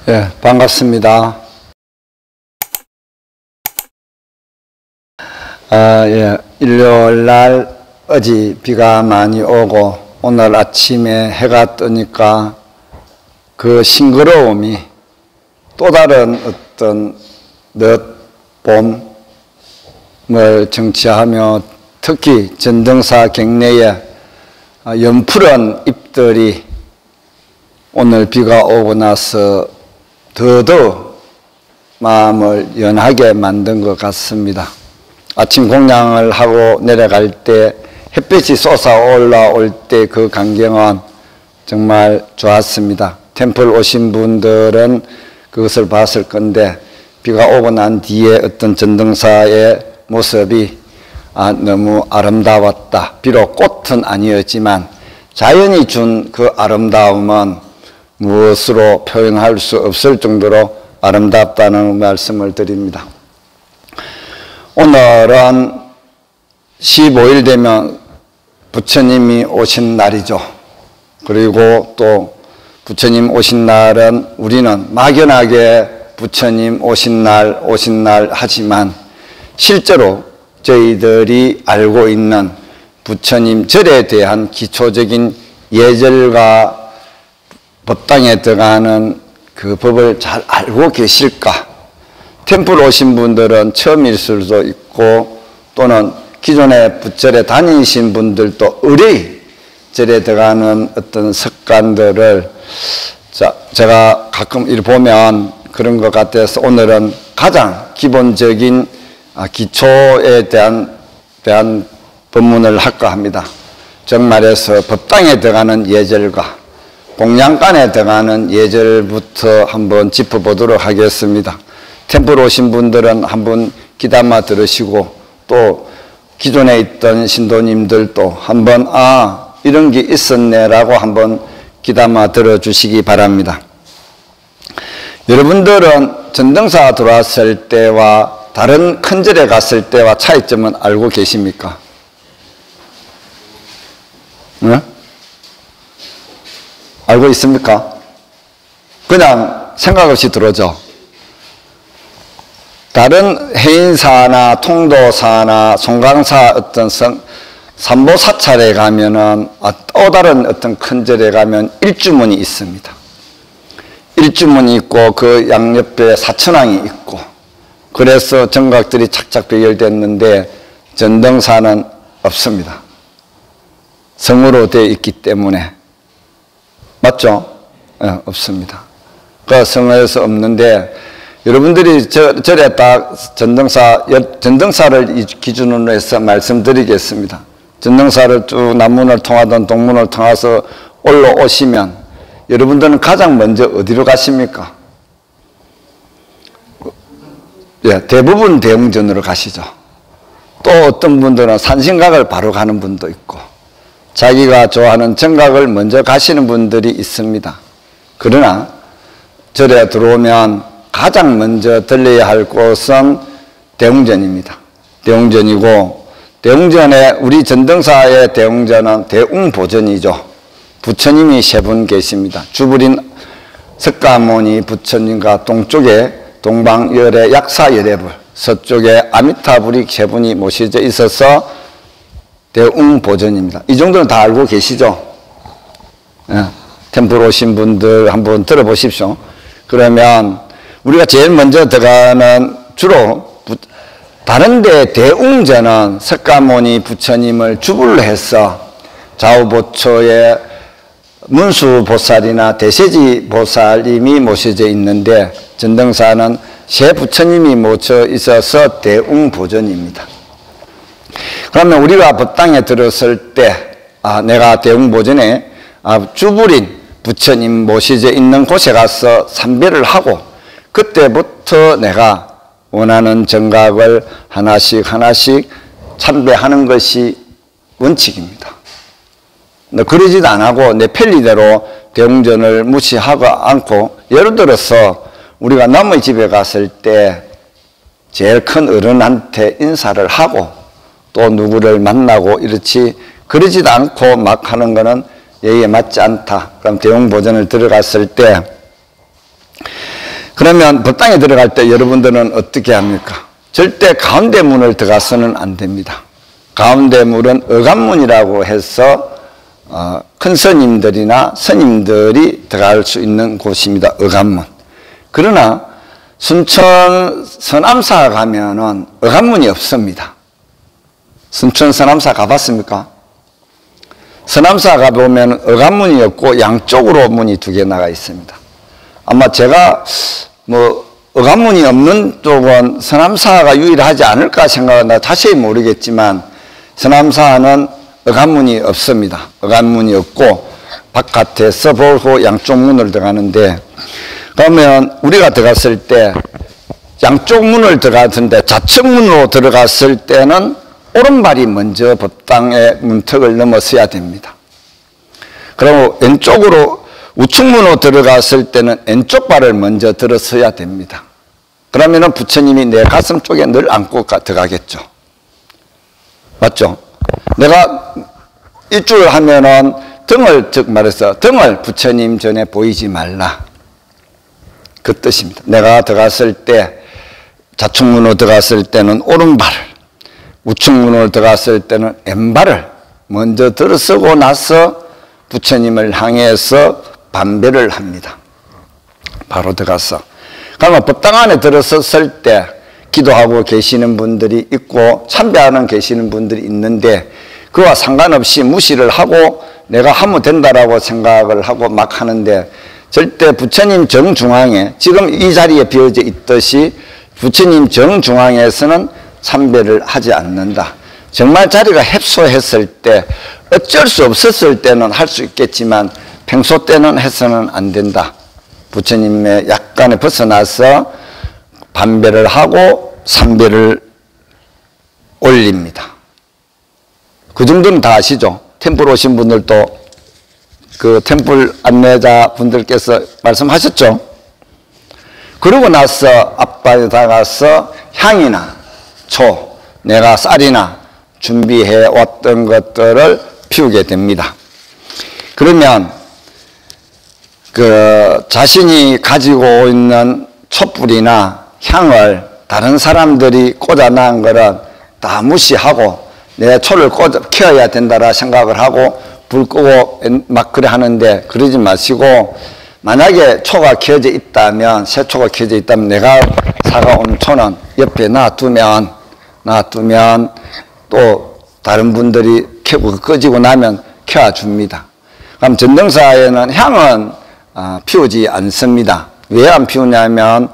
예, 반갑습니다. 일요일 날 어제 비가 많이 오고 오늘 아침에 해가 뜨니까 그 싱그러움이 또 다른 어떤 늦봄을 정치하며 특히 전등사 경내에 연푸른 잎들이 오늘 비가 오고 나서 더더 마음을 연하게 만든 것 같습니다. 아침 공양을 하고 내려갈 때 햇빛이 솟아 올라올 때 그 광경은 정말 좋았습니다. 템플 오신 분들은 그것을 봤을 건데 비가 오고 난 뒤에 어떤 전등사의 모습이 너무 아름다웠다. 비록 꽃은 아니었지만 자연이 준 그 아름다움은 무엇으로 표현할 수 없을 정도로 아름답다는 말씀을 드립니다. 오늘은 15일 되면 부처님이 오신 날이죠. 그리고 또 부처님 오신 날은 우리는 막연하게 부처님 오신 날 하지만 실제로 저희들이 알고 있는 부처님 절에 대한 기초적인 예절과 법당에 들어가는 그 법을 잘 알고 계실까? 템플 오신 분들은 처음일 수도 있고 또는 기존에 부절에 다니신 분들도 의뢰 절에 들어가는 어떤 습관들을 제가 가끔 이렇게 보면 그런 것 같아서 오늘은 가장 기본적인 기초에 대한 법문을 할까 합니다. 정말해서 법당에 들어가는 예절과 공양간에 들어가는 예절부터 한번 짚어보도록 하겠습니다. 템플 오신 분들은 한번 귀담아 들으시고 또 기존에 있던 신도님들도 한번 이런 게 있었네라고 한번 귀담아 들어주시기 바랍니다. 여러분들은 전등사 들어왔을 때와 다른 큰 절에 갔을 때와 차이점은 알고 계십니까? 네? 알고 있습니까? 그냥 생각 없이 들어줘. 다른 해인사나 통도사나 송강사 어떤 삼보사찰에 가면은 또 다른 어떤 큰 절에 가면 일주문이 있습니다. 일주문이 있고 그 양옆에 사천왕이 있고 그래서 정각들이 착착 배열됐는데 전등사는 없습니다. 성으로 되어 있기 때문에. 맞죠? 네, 없습니다. 그 성에서 없는데 여러분들이 절에 딱 전등사를 기준으로 해서 말씀드리겠습니다. 전등사를 쭉 남문을 통하든 동문을 통해서 올라오시면 여러분들은 가장 먼저 어디로 가십니까? 예, 대부분 대웅전으로 가시죠. 또 어떤 분들은 산신각을 바로 가는 분도 있고 자기가 좋아하는 정각을 먼저 가시는 분들이 있습니다. 그러나 절에 들어오면 가장 먼저 들려야 할 곳은 대웅전입니다. 대웅전이고 대웅전에 우리 전등사의 대웅전은 대웅보전이죠. 부처님이 세 분 계십니다. 주불인 석가모니 부처님과 동쪽에 동방열의 약사열애불, 서쪽에 아미타불이 세 분이 모셔져 있어서 대웅보전입니다. 이 정도는 다 알고 계시죠? 예, 템플 오신 분들 한번 들어보십시오. 그러면 우리가 제일 먼저 들어가는 주로 다른 데 대웅전은 석가모니 부처님을 주불로 해서 좌우보초에 문수보살이나 대세지 보살님이 모셔져 있는데 전등사는 세 부처님이 모셔 있어서 대웅보전입니다. 그러면 우리가 법당에 들었을 때 내가 대웅보전에 주불인 부처님 모셔져 있는 곳에 가서参배를 하고 그때부터 내가 원하는 정각을 하나씩 참배하는 것이 원칙입니다. 그러지도 안 하고 내 편리대로 대웅전을 무시하고 않고 예를 들어서 우리가 남의 집에 갔을 때 제일 큰 어른한테 인사를 하고 또 누구를 만나고 이렇지 그러지도 않고 막 하는 것은 예의에 맞지 않다. 그럼 대웅보전을 들어갔을 때 그러면 법당에 들어갈 때 여러분들은 어떻게 합니까? 절대 가운데 문을 들어가서는 안 됩니다. 가운데 문은 어간문이라고 해서 큰 스님들이나 스님들이 들어갈 수 있는 곳입니다. 어간문. 그러나 순천 서남사 가면은 어간문이 없습니다. 순천 서남사 가봤습니까? 서남사 가보면 어간문이 없고 양쪽으로 문이 2개 나가 있습니다. 아마 제가 어간문이 없는 쪽은 서남사가 유일하지 않을까 생각한다. 자세히 모르겠지만 서남사는 어간문이 없습니다. 어간문이 없고 바깥에서 보고 양쪽 문을 들어가는데, 그러면 우리가 들어갔을 때 양쪽 문을 들어갔는데 좌측 문으로 들어갔을 때는 오른발이 먼저 법당의 문턱을 넘어서야 됩니다. 그리고 왼쪽으로 우측문으로 들어갔을 때는 왼쪽 발을 먼저 들어서야 됩니다. 그러면은 부처님이 내 가슴 쪽에 늘 안고 들어가겠죠. 맞죠? 내가 일주일 하면은 등을, 즉 말해서 등을 부처님 전에 보이지 말라. 그 뜻입니다. 내가 들어갔을 때, 좌측문으로 들어갔을 때는 오른발을, 우측문으로 들어갔을 때는 왼발을 먼저 들어서고 나서 부처님을 향해서 반배를 합니다. 바로 들어가서. 그러면 법당 안에 들어섰을 때 기도하고 계시는 분들이 있고 참배하는 계시는 분들이 있는데, 그와 상관없이 무시를 하고 내가 하면 된다라고 생각을 하고 막 하는데, 절대 부처님 정중앙에, 지금 이 자리에 비어져 있듯이 부처님 정중앙에서는 참배를 하지 않는다. 정말 자리가 협소했을 때, 어쩔 수 없었을 때는 할 수 있겠지만 평소 때는 해서는 안 된다. 부처님의 약간에 벗어나서 반배를 하고 삼배를 올립니다. 그 정도는 다 아시죠? 템플 오신 분들도 그 템플 안내자 분들께서 말씀하셨죠? 그러고 나서 앞발에 다가서 향이나 초, 내가 쌀이나 준비해 왔던 것들을 피우게 됩니다. 그러면 그 자신이 가지고 있는 촛불이나 향을 다른 사람들이 꽂아놓은 거는 다 무시하고 내 초를 켜야 된다라 생각을 하고 불 끄고 막 그래 하는데, 그러지 마시고, 만약에 초가 켜져 있다면, 새 초가 켜져 있다면 내가 사가온 초는 옆에 놔두면 또 다른 분들이 켜고 꺼지고 나면 켜줍니다. 그럼 전등사에는 향은 피우지 않습니다. 왜 안 피우냐면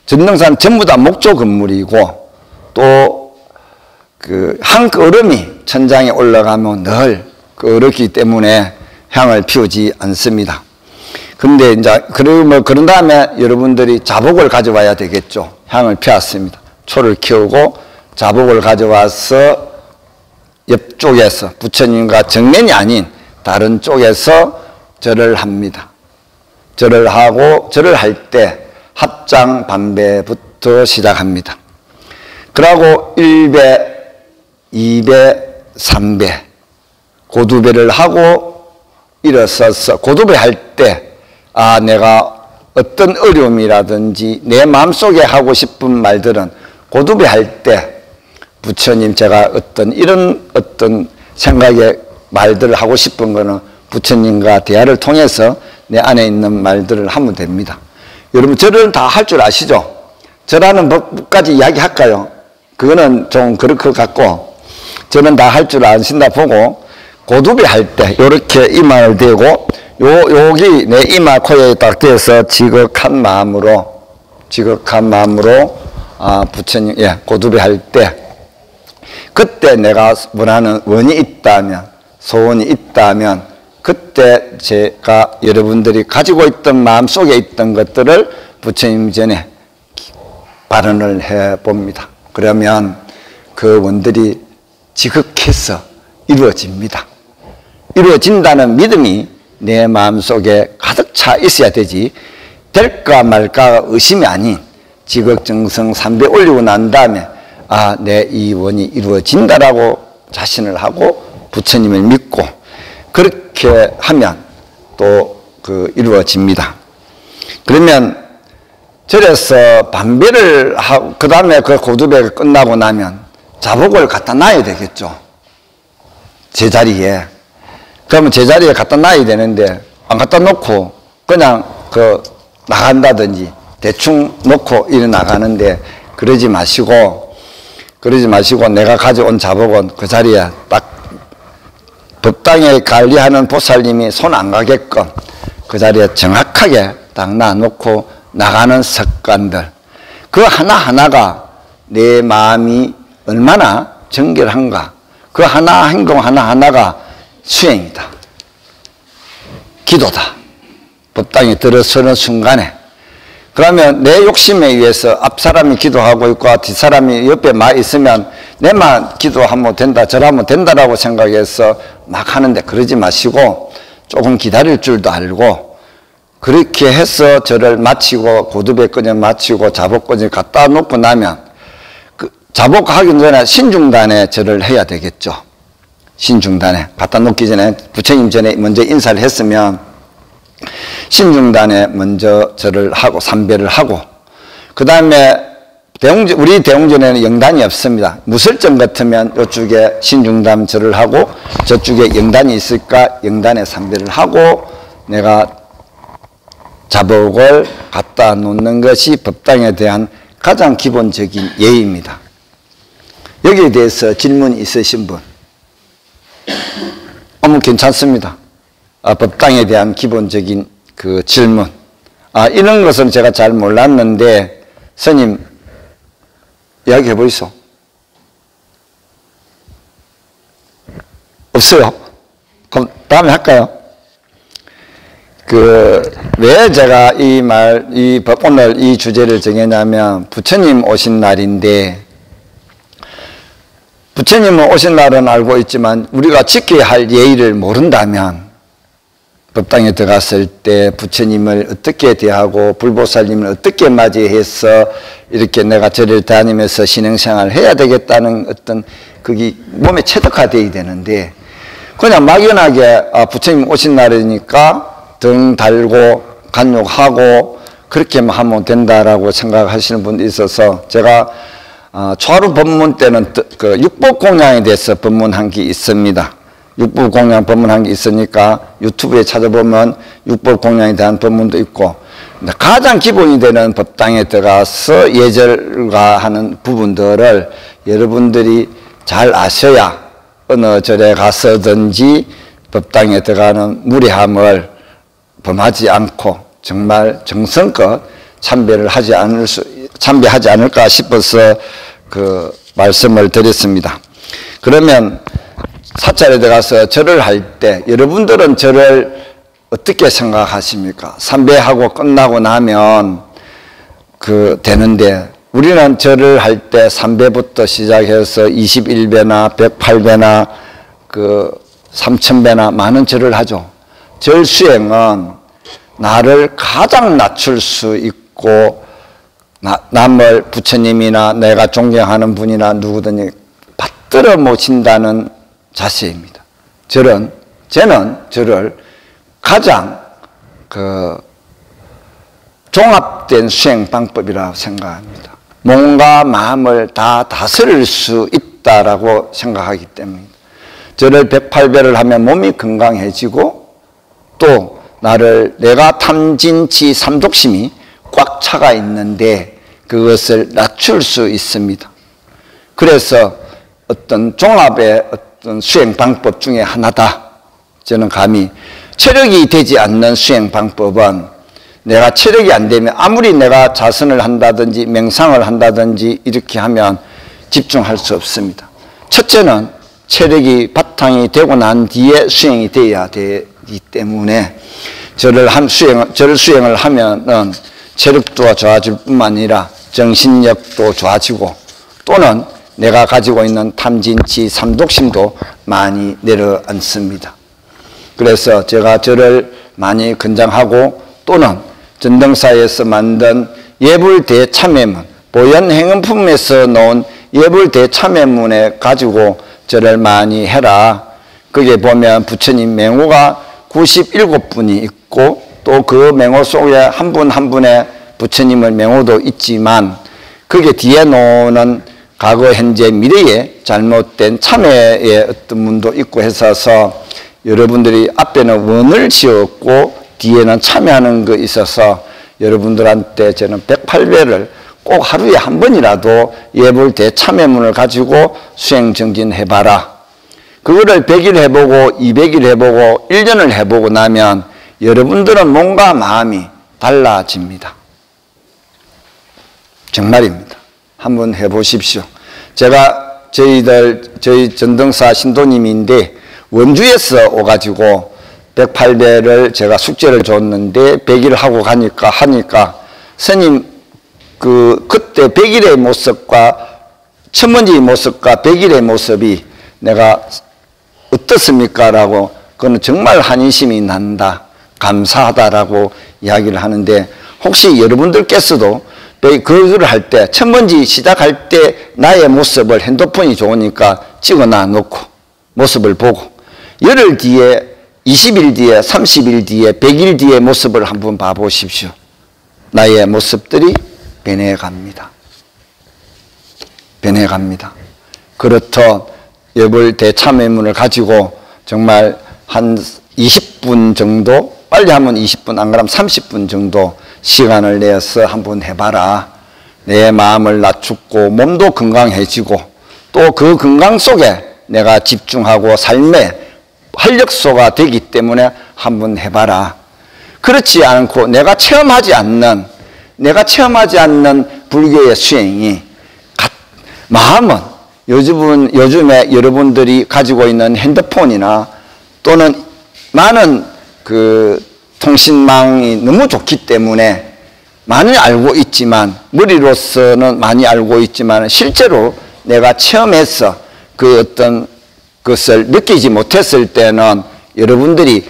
전등사는 전부 다 목조 건물이고 또 그 한 그릇이 천장에 올라가면 늘 그렇기 때문에 향을 피우지 않습니다. 근데 이제 그런 다음에 여러분들이 자복을 가져와야 되겠죠. 향을 피웠습니다. 초를 키우고 자복을 가져와서 옆쪽에서 부처님과 정면이 아닌 다른 쪽에서 절을 합니다. 절을 하고 절을 할 때 합장 반배부터 시작합니다. 그러고 1배, 2배, 3배 고두배를 하고 일어서서 고두배 할 때 내가 어떤 어려움이라든지 내 마음속에 하고 싶은 말들은 고두배 할 때 부처님 제가 이런 생각의 말들을 하고 싶은 거는 부처님과 대화를 통해서 내 안에 있는 말들을 하면 됩니다. 여러분 절은 다 할 줄 아시죠? 절하는 법까지 이야기할까요? 그거는 좀 그럴 것 같고, 절은 다 할 줄 아신다 보고 고두배 할 때 이렇게 이마를 대고 여기 내 이마 코에 딱 대서 지극한 마음으로 부처님 고두배 할 때, 그때 내가 원하는 원이 있다면, 소원이 있다면 그때 제가 여러분들이 가지고 있던 마음속에 있던 것들을 부처님 전에 발언을 해봅니다. 그러면 그 원들이 지극해서 이루어집니다. 이루어진다는 믿음이 내 마음속에 가득 차 있어야 되지, 될까 말까 의심이 아닌 지극정성 3배 올리고 난 다음에 내 이 원이 이루어진다라고 자신을 하고 부처님을 믿고 그렇게 하면 또 이루어집니다. 그러면 절에서 반비를 하고 그 다음에 그 고두배가 끝나고 나면 자복을 갖다 놔야 되겠죠. 제자리에. 그러면 제자리에 갖다 놔야 되는데 안 갖다 놓고 그냥 나간다든지 대충 놓고 이래 나가는데 그러지 마시고 내가 가져온 자복은 그 자리에 딱 법당에 관리하는 보살님이 손 안 가게끔 그 자리에 정확하게 딱 놔놓고 나가는 습관들, 그 하나하나가 내 마음이 얼마나 정결한가, 그 행동 하나하나가 수행이다, 기도다. 법당에 들어서는 순간에. 그러면 내 욕심에 의해서 앞사람이 기도하고 있고 뒷사람이 옆에 막 있으면 내만 기도하면 된다, 저러면 된다라고 생각해서 막 하는데 그러지 마시고 조금 기다릴 줄도 알고 그렇게 해서 절을 마치고 고두배 끈을 마치고 자복끈을 갖다 놓고 나면 그 자복하기 전에 신중단에 절을 해야 되겠죠. 신중단에 갖다 놓기 전에 부처님 전에 먼저 인사를 했으면 신중단에 먼저 절을 하고 삼배를 하고 그 다음에 우리 대웅전에는 영단이 없습니다. 무설정 같으면 이쪽에 신중단 절을 하고 저쪽에 영단이 있을까 영단에 삼배를 하고 내가 자복을 갖다 놓는 것이 법당에 대한 가장 기본적인 예의입니다. 여기에 대해서 질문 있으신 분? 괜찮습니다. 법당에 대한 기본적인 그 질문. 이런 것은 제가 잘 몰랐는데 스님 이야기해 보이소. 없어요? 그럼 다음에 할까요? 왜 제가 오늘 이 주제를 정했냐면 부처님 오신 날인데 부처님 오신 날은 알고 있지만 우리가 지켜야 할 예의를 모른다면 법당에 들어갔을 때 부처님을 어떻게 대하고 불보살님을 어떻게 맞이해서 이렇게 내가 절을 다니면서 신앙생활을 해야 되겠다는 어떤 그게 몸에 체득화되어야 되는데 그냥 막연하게 부처님 오신 날이니까 등 달고 간욕하고 그렇게만 하면 된다라고 생각하시는 분도 있어서 제가 초하루 법문 때는 그 육법공양에 대해서 법문한 게 있습니다. 육법공양 법문한 게 있으니까 유튜브에 찾아보면 육법공양에 대한 법문도 있고 가장 기본이 되는 법당에 들어가서 예절과 하는 부분들을 여러분들이 잘 아셔야 어느 절에 가서든지 법당에 들어가는 무례함을 범하지 않고 정말 정성껏 참배하지 않을까 싶어서 그 말씀을 드렸습니다. 그러면 사찰에 들어가서 절을 할 때 여러분들은 절을 어떻게 생각하십니까? 삼배하고 끝나고 나면 되는데 우리는 절을 할 때 삼배부터 시작해서 21배나 108배나 3000배나 많은 절을 하죠. 절 수행은 나를 가장 낮출 수 있고 남을 부처님이나 내가 존경하는 분이나 누구든지 받들어 모신다는 자세입니다. 저는 절을 가장 종합된 수행 방법이라고 생각합니다. 몸과 마음을 다 다스릴 수 있다라고 생각하기 때문입니다. 절을 108배를 하면 몸이 건강해지고 또 내가 탐진치 삼독심이 꽉 차가 있는데 그것을 낮출 수 있습니다. 그래서 어떤 종합의 어떤 수행 방법 중에 하나다. 저는 감히 체력이 되지 않는 수행 방법은 내가 체력이 안 되면 아무리 내가 자선을 한다든지 명상을 한다든지 이렇게 하면 집중할 수 없습니다. 첫째는 체력이 바탕이 되고 난 뒤에 수행이 되어야 되기 때문에 절 수행을 하면은 체력도 좋아질 뿐만 아니라 정신력도 좋아지고 또는 내가 가지고 있는 탐진치 삼독심도 많이 내려앉습니다. 그래서 제가 절을 많이 권장하고 또는 전등사에서 만든 예불대참회문, 보현행은품에서 놓은 예불대참회문에 가지고 절을 많이 해라. 거기에 보면 부처님 맹호가 97분이 있고 또 그 맹호 속에 한 분 한 분의 부처님의 명호도 있지만 그게 뒤에 놓는 과거, 현재, 미래의 잘못된 참회의 어떤 문도 있고 해서 여러분들이 앞에는 원을 지었고 뒤에는 참회하는 거 있어서 여러분들한테 저는 108배를 꼭 하루에 한 번이라도 예불 대참회문을 가지고 수행 정진해봐라. 그거를 100일 해보고 200일 해보고 1년을 해보고 나면 여러분들은 몸과 마음이 달라집니다. 정말입니다. 한번 해보십시오. 제가 저희 전등사 신도님인데 원주에서 오가지고 108배를 제가 숙제를 줬는데 100일 하고 하니까 스님 그때 100일의 모습과 천문지의 모습과 100일의 모습이 내가 어떻습니까? 라고 그거는 정말 한인심이 난다. 감사하다라고 이야기를 하는데 혹시 여러분들께서도 그걸 할 때 천문지 시작할 때 나의 모습을 핸드폰이 좋으니까 찍어놔 놓고 모습을 보고 열흘 뒤에 20일 뒤에 30일 뒤에 100일 뒤에 모습을 한번 봐보십시오. 나의 모습들이 변해갑니다. 변해갑니다. 그렇듯 예불 대참회문을 가지고 정말 한 20분 정도 빨리 하면 20분 안 그러면 30분 정도 시간을 내서 한번 해봐라. 내 마음을 낮추고 몸도 건강해지고 또 그 건강 속에 내가 집중하고 삶의 활력소가 되기 때문에 한번 해봐라. 그렇지 않고 내가 체험하지 않는 불교의 수행이 마음은 요즘에 여러분들이 가지고 있는 핸드폰이나 또는 많은 통신망이 너무 좋기 때문에 많이 알고 있지만 머리로서는 많이 알고 있지만 실제로 내가 체험해서 그 어떤 것을 느끼지 못했을 때는 여러분들이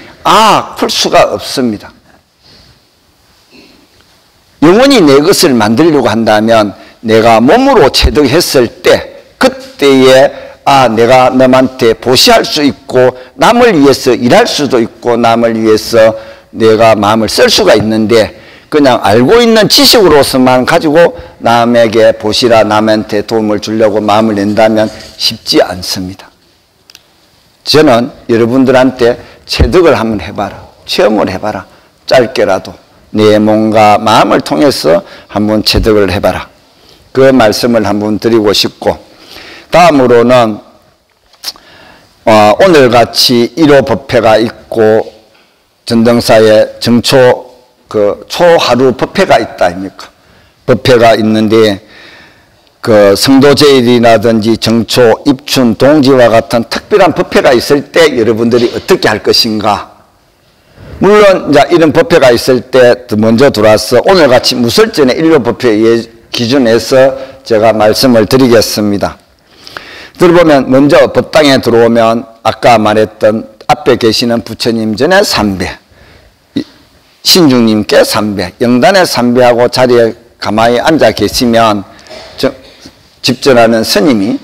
풀 수가 없습니다. 영원히 내 것을 만들려고 한다면 내가 몸으로 체득했을 때 그때에 내가 남한테 보시할 수 있고 남을 위해서 일할 수도 있고 남을 위해서 내가 마음을 쓸 수가 있는데 그냥 알고 있는 지식으로서만 가지고 남에게 보시라 남한테 도움을 주려고 마음을 낸다면 쉽지 않습니다. 저는 여러분들한테 체득을 한번 해봐라. 체험을 해봐라. 짧게라도 내 몸과 마음을 통해서 한번 체득을 해봐라. 그 말씀을 한번 드리고 싶고 다음으로는 오늘같이 1호 법회가 있고 전등사에 초하루 법회가 있다 아닙니까? 법회가 있는데 성도제일이라든지 정초, 입춘, 동지와 같은 특별한 법회가 있을 때 여러분들이 어떻게 할 것인가? 물론 이제 이런 법회가 있을 때 먼저 들어와서 오늘같이 무설전의 1호 법회 기준에서 제가 말씀을 드리겠습니다. 들어보면 먼저 법당에 들어오면 아까 말했던 앞에 계시는 부처님 전에 3배, 신중님께 3배, 영단에 3배하고 자리에 가만히 앉아 계시면 집전하는 스님이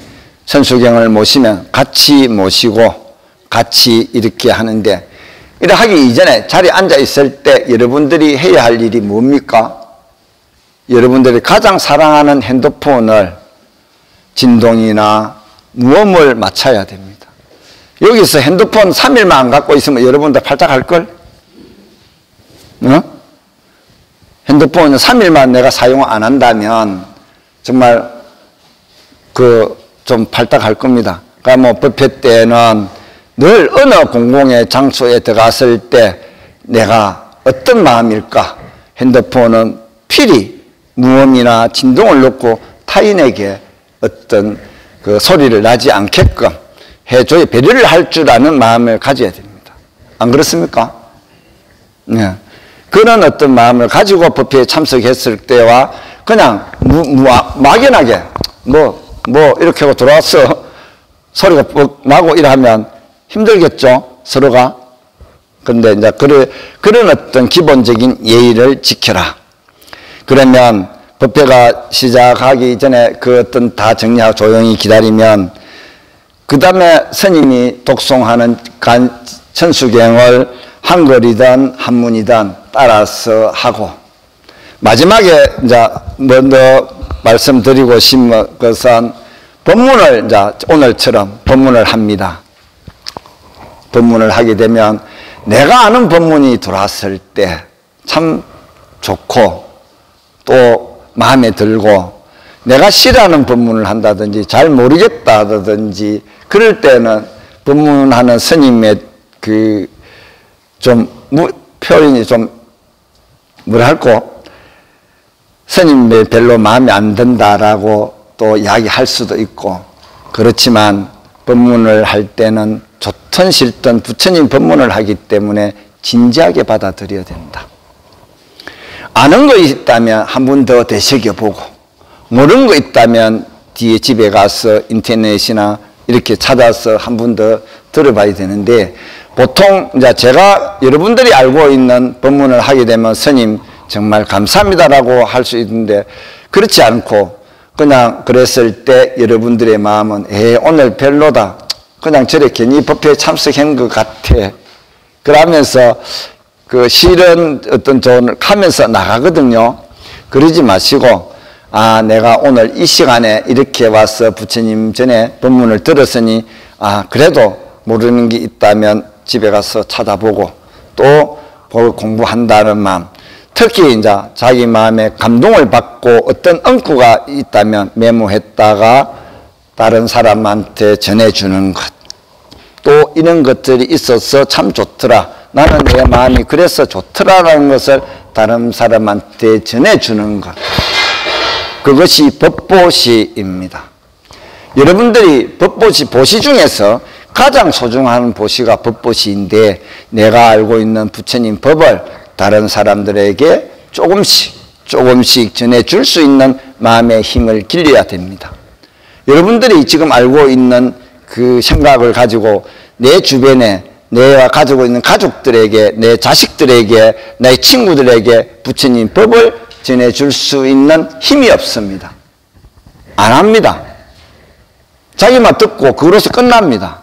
천수경을 모시면 같이 모시고 같이 이렇게 하는데 이렇게 하기 이전에 자리에 앉아 있을 때 여러분들이 해야 할 일이 뭡니까? 여러분들이 가장 사랑하는 핸드폰을 진동이나 무음을 맞춰야 됩니다. 여기서 핸드폰 3일만 안 갖고 있으면 여러분들 팔짝 할걸? 핸드폰 3일만 내가 사용 안 한다면 정말 좀 팔딱 할 겁니다. 그러니까 법회 때는 늘 어느 공공의 장소에 들어갔을 때 내가 어떤 마음일까? 핸드폰은 필히 무음이나 진동을 넣고 타인에게 어떤 소리를 나지 않게끔 해줘야 배려를 할 줄 아는 마음을 가져야 됩니다. 안 그렇습니까? 네. 그런 어떤 마음을 가지고 법회에 참석했을 때와 그냥 막연하게 이렇게 하고 들어와서 소리가 뻑 나고 이러면 힘들겠죠, 서로가. 그런데 이제 그런 어떤 기본적인 예의를 지켜라. 그러면 법회가 시작하기 전에 그 어떤 다 정리하고 조용히 기다리면 그 다음에 스님이 독송하는 천수경을 한글이든 한문이든 따라서 하고 마지막에 이제 먼저 말씀드리고 싶은 것은 법문을 이제 오늘처럼 법문을 합니다. 법문을 하게 되면 내가 아는 법문이 들어왔을 때 참 좋고 또 마음에 들고, 내가 싫어하는 법문을 한다든지 잘 모르겠다든지 그럴 때는 법문하는 스님의 그 좀 표현이 좀 뭐랄까 스님이 별로 마음에 안 든다라고 또 이야기할 수도 있고, 그렇지만 법문을 할 때는 좋든 싫든 부처님 법문을 하기 때문에 진지하게 받아들여야 된다. 아는 거 있다면 한 번 더 되새겨보고, 모르는 거 있다면 뒤에 집에 가서 인터넷이나 이렇게 찾아서 한 번 더 들어봐야 되는데, 보통 이제 제가 여러분들이 알고 있는 법문을 하게 되면 스님 정말 감사합니다라고 할 수 있는데, 그렇지 않고 그냥 그랬을 때 여러분들의 마음은 오늘 별로다, 그냥 저래 괜히 법회에 참석한 것 같아, 그러면서 그 싫은 어떤 조언을 하면서 나가거든요. 그러지 마시고, 내가 오늘 이 시간에 이렇게 와서 부처님 전에 법문을 들었으니 그래도 모르는 게 있다면 집에 가서 찾아보고 또 공부한다는 마음, 특히 이제 자기 마음에 감동을 받고 어떤 응구가 있다면 메모했다가 다른 사람한테 전해주는 것, 또 이런 것들이 있어서 참 좋더라, 나는 내 마음이 그래서 좋더라라는 것을 다른 사람한테 전해주는 것, 그것이 법보시입니다. 여러분들이 법보시, 보시 중에서 가장 소중한 보시가 법보시인데, 내가 알고 있는 부처님 법을 다른 사람들에게 조금씩 전해줄 수 있는 마음의 힘을 길러야 됩니다. 여러분들이 지금 알고 있는 그 생각을 가지고 내 주변에 내가 가지고 있는 가족들에게, 내 자식들에게, 내 친구들에게 부처님 법을 전해줄 수 있는 힘이 없습니다. 안 합니다. 자기만 듣고 그거로서 끝납니다.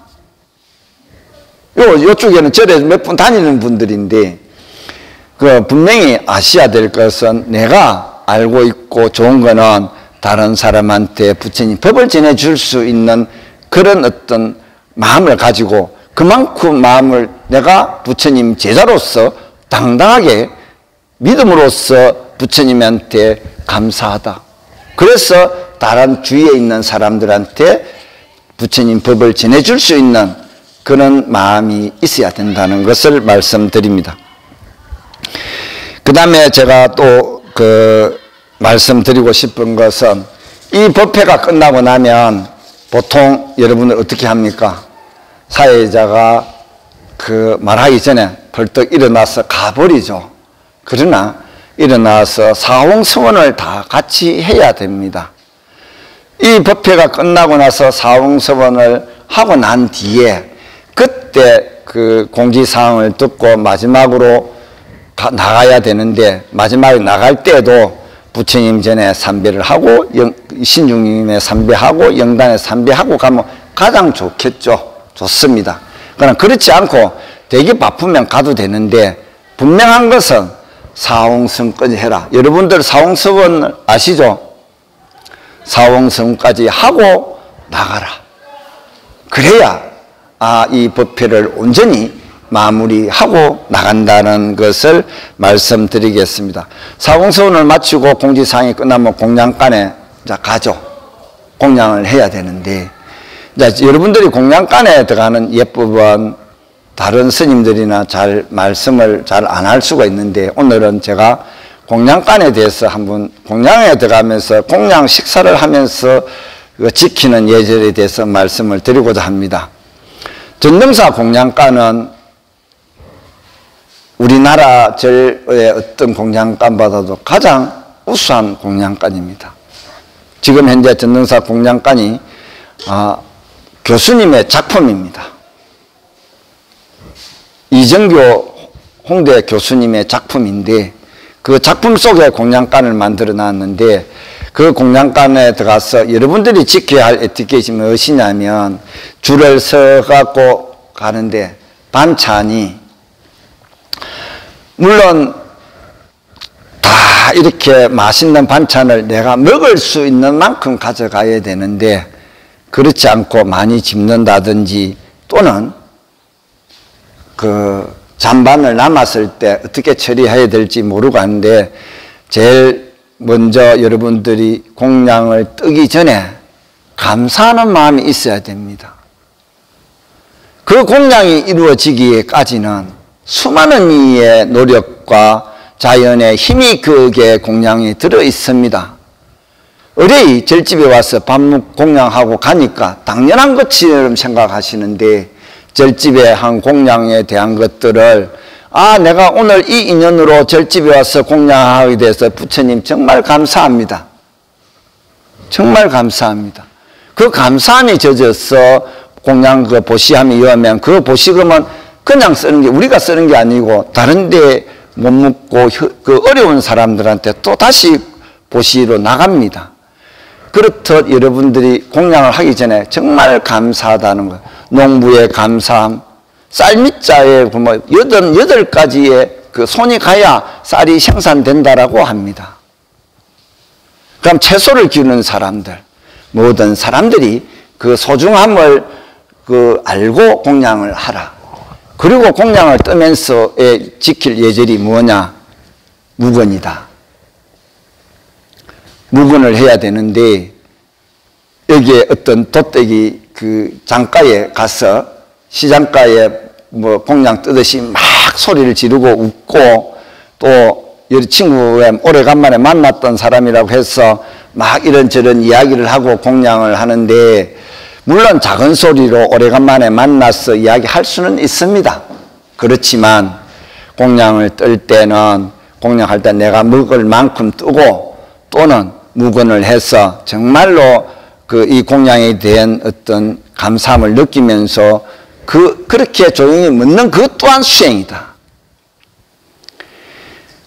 요쪽에는 절에 몇 분 다니는 분들인데, 분명히 아셔야 될 것은 내가 알고 있고 좋은 거는 다른 사람한테 부처님 법을 전해줄 수 있는 그런 어떤 마음을 가지고, 그만큼 마음을 내가 부처님 제자로서 당당하게 믿음으로써 부처님한테 감사하다, 그래서 다른 주위에 있는 사람들한테 부처님 법을 전해줄 수 있는 그런 마음이 있어야 된다는 것을 말씀드립니다. 그 다음에 제가 또 말씀드리고 싶은 것은, 이 법회가 끝나고 나면 보통 여러분들 어떻게 합니까? 사회자가 말하기 전에 벌떡 일어나서 가버리죠. 그러나 일어나서 사홍서원을 다 같이 해야 됩니다. 이 법회가 끝나고 나서 사홍서원을 하고 난 뒤에 그때 그 공지사항을 듣고 마지막으로 나가야 되는데, 마지막에 나갈 때도 부처님 전에 삼배를 하고 신중님의 삼배하고 영단의 삼배하고 가면 가장 좋겠죠. 좋습니다. 그러나 그렇지 않고 되게 바쁘면 가도 되는데, 분명한 것은 사홍성까지 해라. 여러분들 사홍성은 아시죠? 사홍성까지 하고 나가라. 그래야 이 법회를 온전히 마무리하고 나간다는 것을 말씀드리겠습니다. 사홍서원을 마치고 공지사항이 끝나면 공양간에 가죠. 공양을 해야 되는데, 여러분들이 공양간에 들어가는 예법은 다른 스님들이나 말씀을 잘 안 할 수가 있는데, 오늘은 제가 공양간에 대해서 한번 공양에 들어가면서 공양 식사를 하면서 지키는 예절에 대해서 말씀을 드리고자 합니다. 전등사 공양간은 우리나라 절의 어떤 공양간보다도 가장 우수한 공양간입니다. 지금 현재 전등사 공양간이 교수님의 작품입니다. 이정교 홍대 교수님의 작품인데, 그 작품 속에 공양간을 만들어 놨는데, 그 공양간에 들어가서 여러분들이 지켜야 할 에티켓이 무엇이냐면, 줄을 서갖고 가는데 반찬이 물론 다 이렇게 맛있는 반찬을 내가 먹을 수 있는 만큼 가져가야 되는데 그렇지 않고 많이 집는다든지 또는 그 잔반을 남았을 때 어떻게 처리해야 될지 모르고 하는데 제일 먼저 여러분들이 공양을 뜨기 전에 감사하는 마음이 있어야 됩니다. 그 공양이 이루어지기까지는 수많은 이의 노력과 자연의 힘이 거기에 공양이 들어 있습니다. 의뢰이 절집에 와서 밥 공양하고 가니까 당연한 것처럼 생각하시는데 절집에 한 공양에 대한 것들을 내가 오늘 이 인연으로 절집에 와서 공양하게 돼서 부처님 정말 감사합니다. 정말 감사합니다. 그 감사함이 젖어서 공양 그 보시함이 이으면 그 보시금은 그냥 쓰는 게 우리가 쓰는 게 아니고 다른 데 못 묻고 그 어려운 사람들한테 또 다시 보시로 나갑니다. 그렇듯 여러분들이 공양을 하기 전에 정말 감사하다는 것. 농부의 감사함, 쌀밑자에 보면 8가지의 그 손이 가야 쌀이 생산된다라고 합니다. 그럼 채소를 기르는 사람들, 모든 사람들이 그 소중함을 그 알고 공양을 하라. 그리고 공양을 뜨면서 지킬 예절이 뭐냐? 무건이다. 무건을 해야 되는데 여기에 어떤 도떼기 그 장가에 가서 시장가에 뭐 공양 뜨듯이 막 소리를 지르고 웃고 또 여러 친구가 오래간만에 만났던 사람이라고 해서 막 이런저런 이야기를 하고 공양을 하는데 물론 작은 소리로 오래간만에 만나서 이야기할 수는 있습니다. 그렇지만 공양을 뜰 때는 공양할 때 내가 먹을 만큼 뜨고 또는 무건을 해서 정말로 그 이 공양에 대한 어떤 감사함을 느끼면서 그렇게 조용히 묻는 그것 또한 수행이다.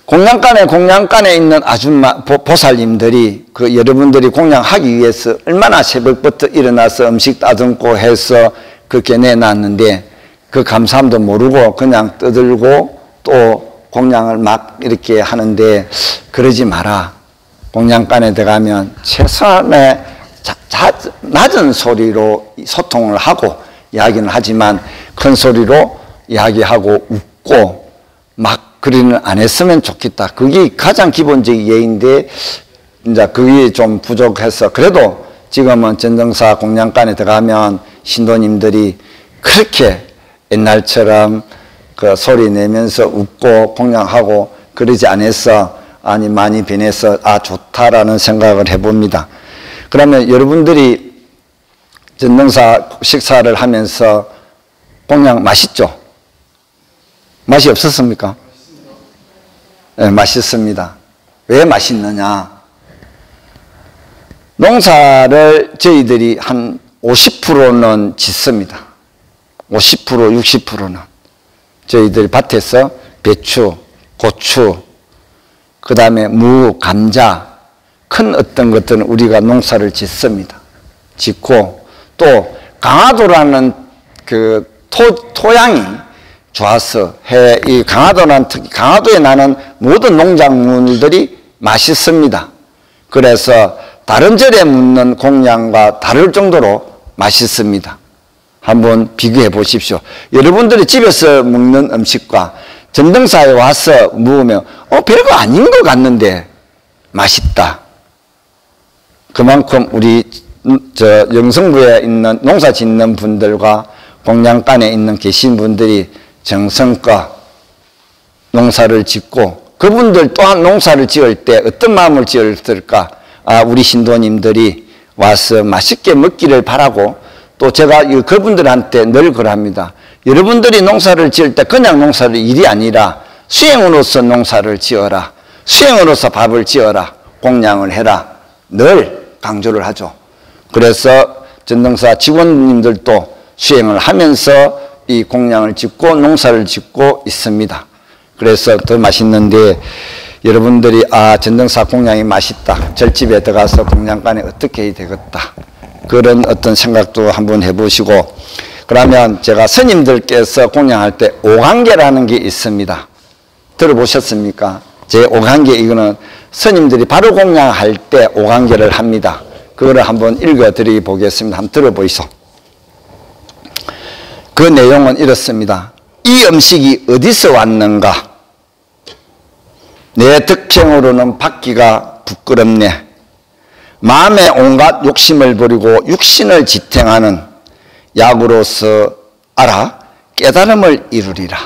공양간에 있는 아줌마, 보살님들이 그 여러분들이 공양하기 위해서 얼마나 새벽부터 일어나서 음식 따듬고 해서 그렇게 내놨는데 그 감사함도 모르고 그냥 떠들고 또 공양을 막 이렇게 하는데 그러지 마라. 공양간에 들어가면 최소한의 낮은 소리로 소통을 하고 이야기는 하지만 큰 소리로 이야기하고 웃고 막 그리는 안 했으면 좋겠다. 그게 가장 기본적인 예인데 이제 그게 좀 부족해서 그래도 지금은 전등사 공양간에 들어가면 신도님들이 그렇게 옛날처럼 그 소리 내면서 웃고 공양하고 그러지 않아서 많이 변해서 좋다라는 생각을 해봅니다. 그러면 여러분들이 전등사 식사를 하면서 공양 맛있죠? 맛이 없었습니까? 네, 맛있습니다. 왜 맛있느냐? 농사를 저희들이 한 50%는 짓습니다. 50%, 60%는. 저희들 밭에서 배추, 고추, 그 다음에 무, 감자, 큰 어떤 것들은 우리가 농사를 짓습니다. 짓고, 또 강화도라는 그 토양이 좋아서 이 강화도는 특히 강화도에 나는 모든 농작물들이 맛있습니다. 그래서 다른 절에 묻는 공양과 다를 정도로 맛있습니다. 한번 비교해 보십시오. 여러분들이 집에서 먹는 음식과 전등사에 와서 먹으면 별거 아닌 것 같는데 맛있다. 그만큼 우리 영성부에 있는 농사 짓는 분들과 공양간에 있는 계신 분들이 정성껏 농사를 짓고 그분들 또한 농사를 지을 때 어떤 마음을 지었을까? 우리 신도님들이 와서 맛있게 먹기를 바라고 또 제가 그분들한테 늘 그럽니다. 여러분들이 농사를 지을 때 그냥 농사를 일이 아니라 수행으로서 농사를 지어라. 수행으로서 밥을 지어라. 공양을 해라. 늘 강조를 하죠. 그래서 전등사 직원님들도 수행을 하면서 이 공양을 짓고 농사를 짓고 있습니다. 그래서 더 맛있는데 여러분들이 전등사 공양이 맛있다. 절집에 들어가서 공양간에 어떻게 해야 되겠다. 그런 어떤 생각도 한번 해보시고 그러면 제가 스님들께서 공양할 때 오관계라는 게 있습니다. 들어보셨습니까? 제 5관계 이거는 스님들이 바로 공양할 때 5관계를 합니다. 그거를 한번 읽어드리 보겠습니다. 한번 들어보이소. 그 내용은 이렇습니다. 이 음식이 어디서 왔는가? 내 덕행으로는 받기가 부끄럽네. 마음에 온갖 욕심을 버리고 육신을 지탱하는 약으로서 알아 깨달음을 이루리라.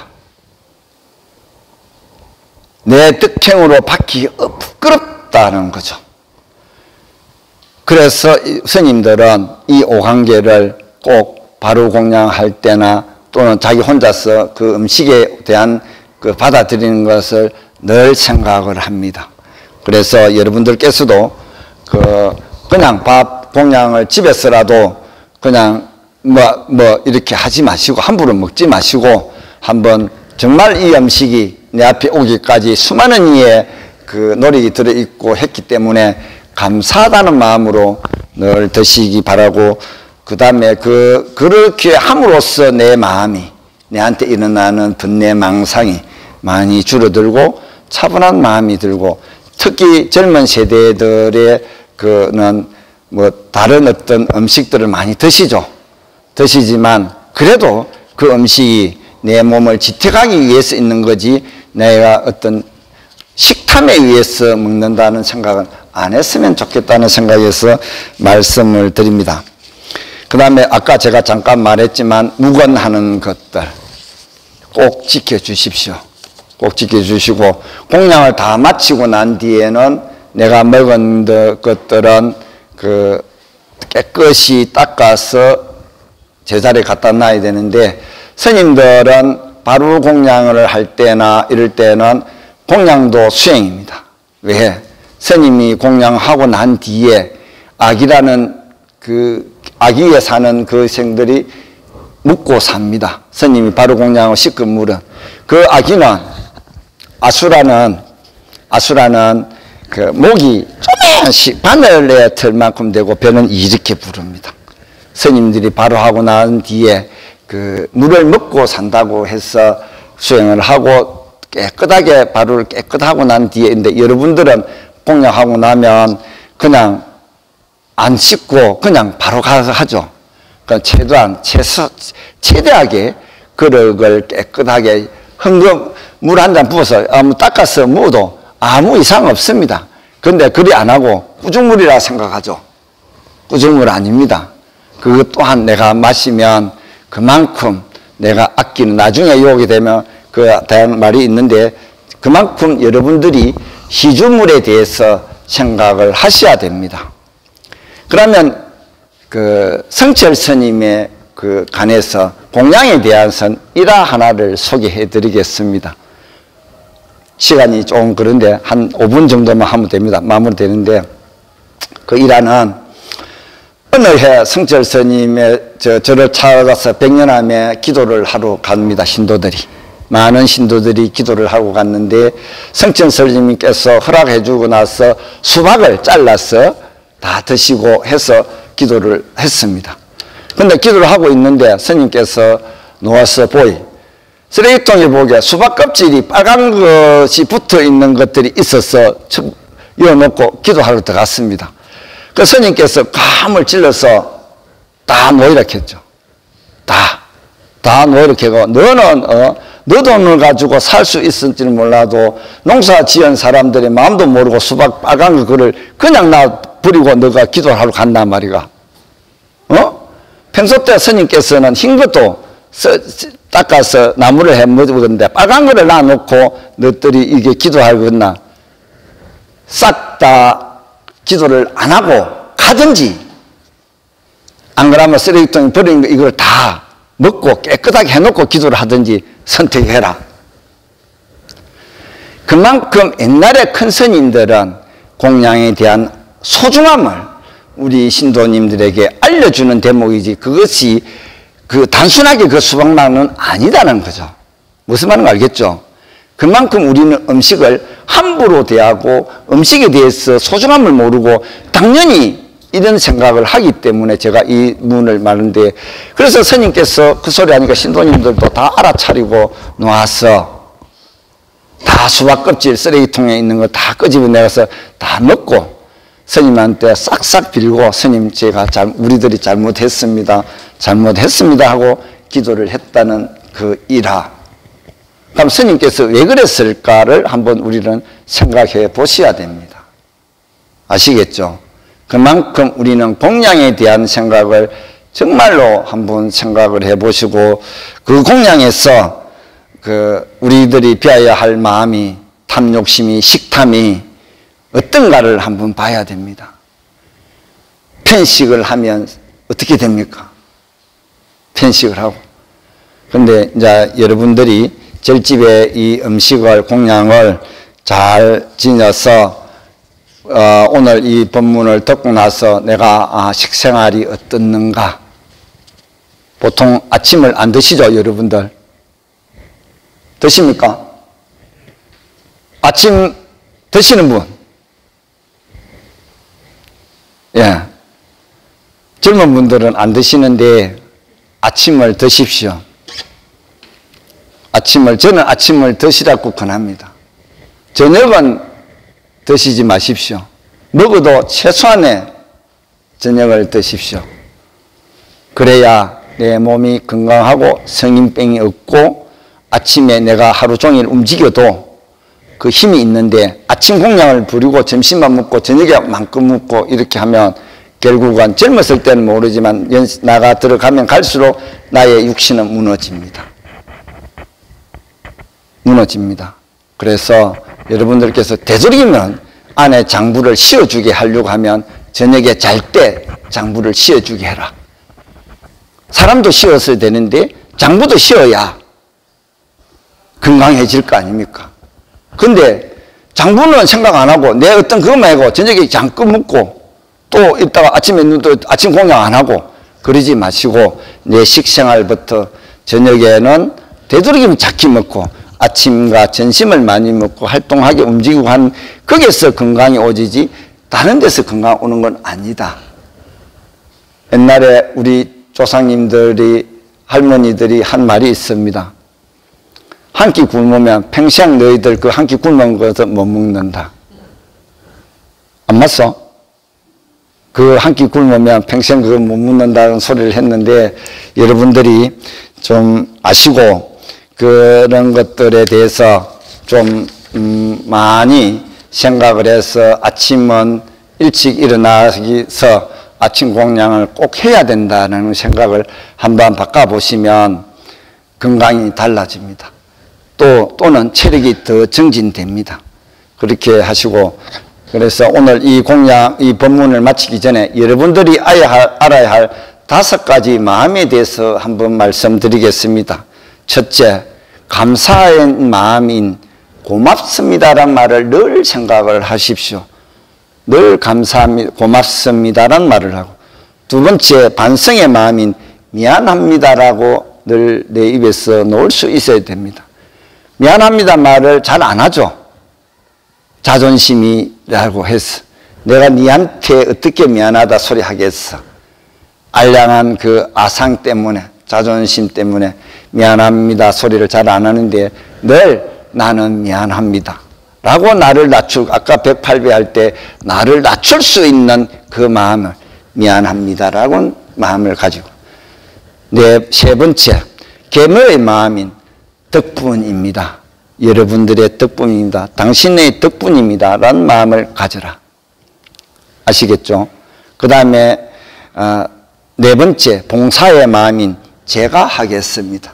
내 덕행으로 받기 부끄럽다는 거죠. 그래서 스님들은 이 5관계를 꼭 바로 공양할 때나 또는 자기 혼자서 그 음식에 대한 그 받아들이는 것을 늘 생각을 합니다. 그래서 여러분들께서도 그냥 밥 공양을 집에서라도 그냥 이렇게 하지 마시고 함부로 먹지 마시고 한번 정말 이 음식이 내 앞에 오기까지 수많은 이의 그 노력이 들어있고 했기 때문에 감사하다는 마음으로 늘 드시기 바라고, 그 다음에 그렇게 함으로써 내 마음이, 내한테 일어나는 번뇌 망상이 많이 줄어들고 차분한 마음이 들고, 특히 젊은 세대들의 그는 다른 어떤 음식들을 많이 드시지만 그래도 그 음식이 내 몸을 지탱하기 위해서 있는 거지 내가 어떤 식탐에 의해서 먹는다는 생각은 안 했으면 좋겠다는 생각에서 말씀을 드립니다. 그 다음에 아까 제가 잠깐 말했지만 묵언하는 것들 꼭 지켜주십시오. 꼭 지켜주시고, 공양을 다 마치고 난 뒤에는 내가 먹은 것들은 깨끗이 닦아서 제자리에 갖다 놔야 되는데, 스님들은 바로 공양을 할 때나 이럴 때는 공양도 수행입니다. 왜? 스님이 공양하고 난 뒤에 악이라는 악위에 사는 그 생들이 묵고 삽니다. 스님이 바로 공양하고 씻은 물은. 그 악위는 아수라는 목이 조금씩 바늘의 털만큼 되고 배는 이렇게 부릅니다. 스님들이 바로 하고 난 뒤에 물을 먹고 산다고 해서 수행을 하고 깨끗하게 바로를 깨끗하고 난 뒤에인데, 여러분들은 공양하고 나면 그냥 안 씻고 그냥 바로 가서 하죠. 그러니까 최대하게 그릇을 깨끗하게 물 한 잔 부어서 닦아서 먹어도 아무 이상 없습니다. 그런데 그리 안 하고 꾸중물이라 생각하죠. 꾸중물 아닙니다. 그것 또한 내가 마시면 그만큼 내가 아끼는, 나중에 유혹이 되면 다양한 말이 있는데, 그만큼 여러분들이 희주물에 대해서 생각을 하셔야 됩니다. 그러면 성철 스님의 간에서 공양에 대한 일화 하나를 소개해 드리겠습니다. 시간이 좀 그런데 한 5분 정도만 하면 됩니다. 마무리되는데, 그 일화는 어느 해 성철 스님의 저를 찾아가서 백년암에 기도를 하러 갑니다. 신도들이. 많은 신도들이 기도를 하고 갔는데, 성철 스님께서 허락해 주고 나서 수박을 잘라서 다 드시고 해서 기도를 했습니다. 근데 기도를 하고 있는데 스님께서 놓아서 쓰레기통에 보게 수박 껍질이 빨간 것이 붙어 있는 것들이 있어서 이어놓고 기도하러 들어갔습니다. 그 스님께서 감을 찔러서 다 놓이렇게 했죠. 다 놓이렇게 하고, 너는 너 돈을 가지고 살 수 있을지는 몰라도 농사 지은 사람들의 마음도 모르고 수박 빨간 거를 그냥 버리고 너가 기도를 하러 간단 말이가. 평소 때 스님께서는 흰 것도 닦아서 나무를 해 먹었는데 빨간 거를 놔놓고 너희들이 이게 기도하겠나? 싹 다 기도를 안 하고 가든지, 안 그러면 쓰레기통에 버린 거 이걸 다 먹고 깨끗하게 해놓고 기도를 하든지 선택해라. 그만큼 옛날에 큰 스님들은 공양에 대한 소중함을 우리 신도님들에게 알려주는 대목이지, 그것이 단순하게 그 수박만은 아니다는 거죠. 무슨 말인지 알겠죠? 그만큼 우리는 음식을 함부로 대하고 음식에 대해서 소중함을 모르고 당연히 이런 생각을 하기 때문에 제가 이 문을 말하는데, 그래서 스님께서 그 소리 하니까 신도님들도 다 알아차리고 놓아서 다 수박 껍질 쓰레기통에 있는 거 다 끄집어내서 다 넣고 스님한테 싹싹 빌고 스님 제가 우리들이 잘못했습니다 하고 기도를 했다는 그 일화. 그럼 스님께서 왜 그랬을까를 한번 우리는 생각해 보셔야 됩니다. 아시겠죠? 그만큼 우리는 공양에 대한 생각을 정말로 한번 생각을 해 보시고 그 공양에서 우리들이 비워야 할 마음이 탐욕심이 식탐이 어떤가를 한번 봐야 됩니다. 편식을 하면 어떻게 됩니까? 편식을 하고. 그런데 이제 여러분들이 절집에 이 음식을 공양을 잘 지녀서 오늘 이 본문을 듣고 나서 내가 식생활이 어떻는가. 보통 아침을 안 드시죠, 여러분들? 드십니까? 아침 드시는 분? 예. 젊은 분들은 안 드시는데 아침을 드십시오. 저는 아침을 드시라고 권합니다. 저녁은 드시지 마십시오. 먹어도 최소한의 저녁을 드십시오. 그래야 내 몸이 건강하고 성인병이 없고 아침에 내가 하루 종일 움직여도 그 힘이 있는데 아침 공양을 부리고 점심만 먹고 저녁에 만큼 먹고 이렇게 하면 결국은 젊었을 때는 모르지만 나가 들어가면 갈수록 나의 육신은 무너집니다. 그래서 여러분들께서 되도록이면 안에 장부를 씌워주게 하려고 하면 저녁에 잘 때 장부를 씌워주게 해라. 사람도 씌웠어야 되는데 장부도 씌워야 건강해질 거 아닙니까? 근데 장부는 생각 안 하고 내 어떤 그것만 하고 저녁에 잠깐 먹고 또 이따가 아침에 또 아침 공양 안 하고 그러지 마시고 내 식생활부터 저녁에는 되도록이면 작게 먹고 아침과 점심을 많이 먹고 활동하게 움직이고 한 거기에서 건강이 오지지 다른 데서 건강 오는 건 아니다. 옛날에 우리 조상님들이 할머니들이 한 말이 있습니다. 한 끼 굶으면 평생 너희들 그 한 끼 굶은 것을 못 먹는다. 안 맞소? 그 한 끼 굶으면 평생 그거 못 먹는다는 소리를 했는데 여러분들이 좀 아시고 그런 것들에 대해서 좀 많이 생각을 해서 아침은 일찍 일어나서 아침 공양을 꼭 해야 된다는 생각을 한번 바꿔보시면 건강이 달라집니다. 또는 체력이 더 증진됩니다. 그렇게 하시고 그래서 오늘 이 공양, 이 법문을 마치기 전에 여러분들이 알아야 할 5가지 마음에 대해서 한번 말씀드리겠습니다. 첫째, 감사의 마음인 고맙습니다란 말을 늘 생각을 하십시오. 늘 감사합니다, 고맙습니다란 말을 하고 두 번째, 반성의 마음인 미안합니다라고 늘 내 입에서 놓을 수 있어야 됩니다. 미안합니다 말을 잘 안 하죠. 자존심이라고 해서 내가 니한테 어떻게 미안하다 소리 하겠어. 알량한 그 아상 때문에 자존심 때문에 미안합니다 소리를 잘 안 하는데 늘 나는 미안합니다 라고 나를 낮추고 아까 108배 할 때 나를 낮출 수 있는 그 마음을 미안합니다라고 마음을 가지고 세 번째 계모의 마음인 덕분입니다. 여러분들의 덕분입니다. 당신의 덕분입니다 라는 마음을 가져라. 아시겠죠? 그 다음에 네 번째 봉사의 마음인 제가 하겠습니다.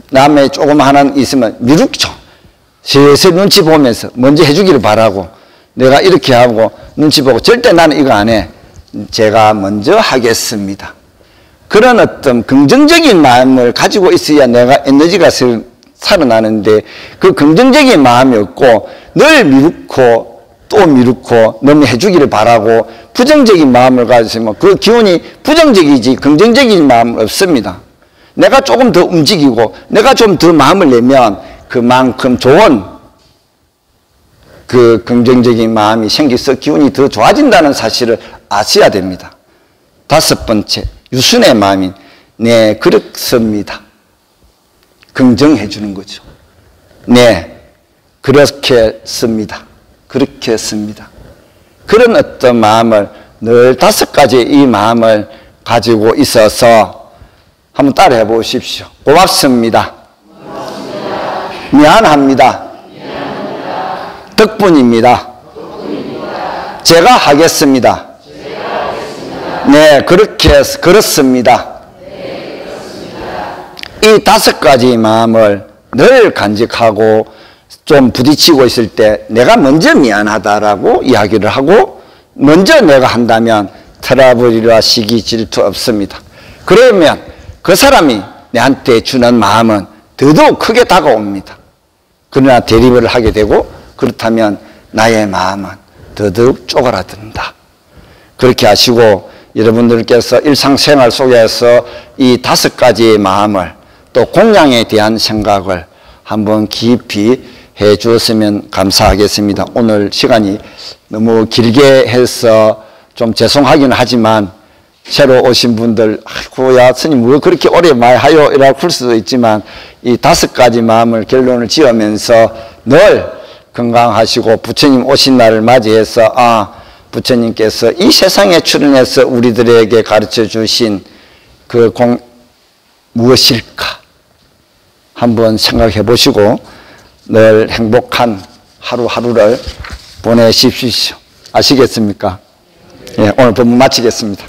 남의 조금 하나 있으면 미루죠. 슬슬 눈치 보면서 먼저 해주기를 바라고 내가 이렇게 하고 눈치 보고 절대 나는 이거 안 해. 제가 먼저 하겠습니다. 그런 어떤 긍정적인 마음을 가지고 있어야 내가 에너지가 살아나는데 그 긍정적인 마음이 없고 늘 미루고 또 미루고 너무 해주기를 바라고 부정적인 마음을 가지면 그 기운이 부정적이지 긍정적인 마음은 없습니다. 내가 조금 더 움직이고 내가 좀 더 마음을 내면 그만큼 좋은 그 긍정적인 마음이 생겨서 기운이 더 좋아진다는 사실을 아셔야 됩니다. 5번째, 유순의 마음인 네, 그렇습니다. 긍정해 주는 거죠. 네, 그렇게 씁니다. 그렇게 씁니다. 그런 어떤 마음을 늘 5가지 이 마음을 가지고 있어서 한번 따라해 보십시오. 고맙습니다. 미안합니다. 덕분입니다. 제가 하겠습니다. 네, 그렇습니다. 이 5가지 마음을 늘 간직하고 좀 부딪히고 있을 때 내가 먼저 미안하다라고 이야기를 하고 먼저 내가 한다면 트러블이라 시기 질투 없습니다. 그러면 그 사람이 내한테 주는 마음은 더더욱 크게 다가옵니다. 그러나 대립을 하게 되고 그렇다면 나의 마음은 더더욱 쪼그라든다. 그렇게 하시고 여러분들께서 일상생활 속에서 이 5가지의 마음을 또 공양에 대한 생각을 한번 깊이 해 주었으면 감사하겠습니다. 오늘 시간이 너무 길게 해서 좀 죄송하긴 하지만 새로 오신 분들 아이고야 스님 왜 그렇게 오래 말하요 이라고 할 수도 있지만 이 5가지 마음을 결론을 지으면서 늘 건강하시고 부처님 오신 날을 맞이해서 부처님께서 이 세상에 출연해서 우리들에게 가르쳐 주신 그 무엇일까 한번 생각해 보시고 늘 행복한 하루하루를 보내십시오. 아시겠습니까? 예, 오늘 법문 마치겠습니다.